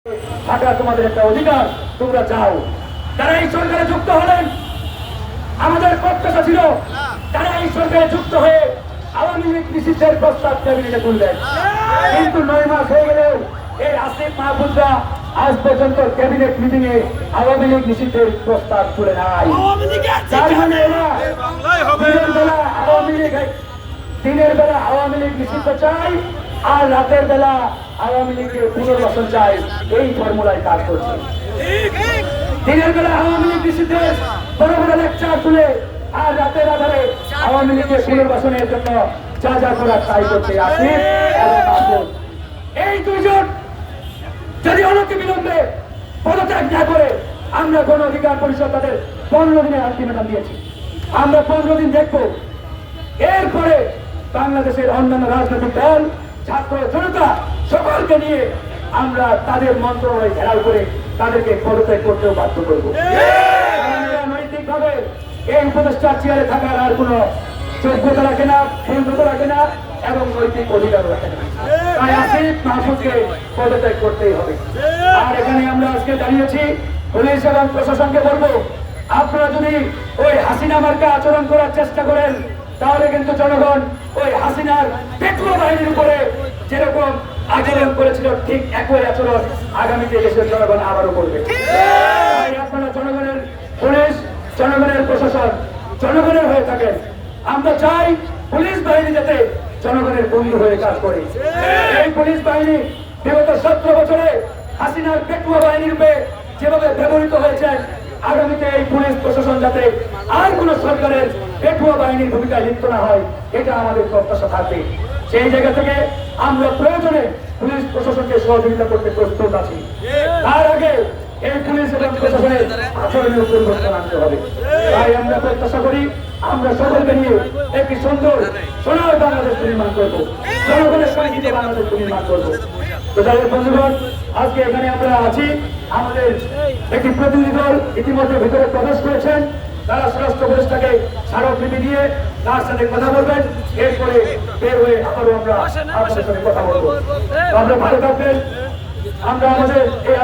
থাকা তোমাদের একটা অধিকার, তোমরা যাও। যারা এই সরকারে যুক্ত হলেন, আমাদের প্রত্যাশা ছিল তারা এই সরকারে যুক্ত হয়ে আওয়ামী লীগ নিষিদ্ধের প্রস্তাব ক্যাবিনেটে তুললেন, কিন্তু 9 মাস হয়ে গেলেও এই আসিফ মাহমুদরা আজ পর্যন্ত ক্যাবিনেট মিটিং এ আওয়ামী লীগ নিষিদ্ধের প্রস্তাব তুলে নাই। দিনের বেলা আওয়ামী লীগ নিষিদ্ধ চাই আর রাতের বেলা আওয়ামী লীগের পুনর্বাসন চাই, এই ফর্মুলায় কাজ করছে। দিনের বেলা আওয়ামী লীগ নিষিদ্ধের বড় বড় লেকচার তুলে আর রাতের আধারে আওয়ামী লীগের পুনর্বাসনের জন্য যা যা করার তাই করতে আসিফ এবং মাহমুদ। এই দুইজন যদি অনতিবিলম্বে পদত্যাগ না করে, আমরা গণ অধিকার পরিষদ তাদের 15 দিনের আলটিমেটাম দিয়েছি, আমরা 15 দিন দেখব। এরপরে বাংলাদেশের অন্যান্য রাজনৈতিক দল, ছাত্র জনতা সকলকে নিয়ে আমরা তাদের মন্ত্রণালয় ঘেরাও করে তাদেরকে পদত্যাগ করতেও বাধ্য করবো। নৈতিকভাবে এই উপদেষ্টার চেয়ারে থাকার আর কোন যোগ্যতা রাখে না, বন্ধুতা রাখে না এবং নৈতিক অধিকার রাখে না। তাই আসিফ মাহমুদকে পদত্যাগ করতেই হবে। আর এখানে আমরা আজকে দাঁড়িয়েছি, পুলিশ এবং প্রশাসনকে বলবো, আপনারা যদি ওই হাসিনা মার্কা আচরণ করার চেষ্টা করেন, তাহলে কিন্তু জনগণ ওই হাসিনার পেট্রোল বাহিনীর উপরে যেরকম আচরণ করেছিল ঠিক একই আচরণ আগামীতে দেশের জনগণ আবারও করবে। আপনারা জনগণের পুলিশ, জনগণের প্রশাসন, জনগণের হয়ে থাকেন। আমরা চাই পুলিশ বাহিনী যাতে জনগণের বন্ধু হয়ে কাজ করে। এই পুলিশ বাহিনী বিগত 17 বছরে হাসিনার পেটুয়া বাহিনীর রূপে যেভাবে ব্যবহৃত হয়েছে, আগামীতে এই পুলিশ প্রশাসন যাতে আর কোন সরকারের পেটুয়া বাহিনীর ভূমিকা লিপ্ত না হয়, এটা আমাদের প্রত্যাশা থাকবে। সেই জায়গা থেকে আমরা প্রয়োজনে পুলিশ প্রশাসনকে সহযোগিতা করতে প্রস্তুত আছি। তার আগে এই পুলিশ এবং প্রশাসনের আচরণের পরিবর্তন আনতে হবে। তাই আমরা প্রত্যাশা করি আমরা সকলকে নিয়ে একটি সুন্দর সোনার বাংলাদেশ নির্মাণ করবো, জনগণের সংগীতে বাংলাদেশ নির্মাণ করবো। তো যাদের বন্ধুগণ, আজকে এখানে আমরা আছি, আমাদের একটি প্রতিনিধি দল ইতিমধ্যে ভিতরে প্রবেশ করেছেন। তারা স্বরাষ্ট্র উপদেষ্টাকে স্মারকলিপি দিয়ে তার সাথে কথা বলবেন, এরপরে বের হয়ে আবারও আমরা আপনাদের সাথে কথা বলবো। আমরা ভালো থাকবেন। আমরা আমাদের এই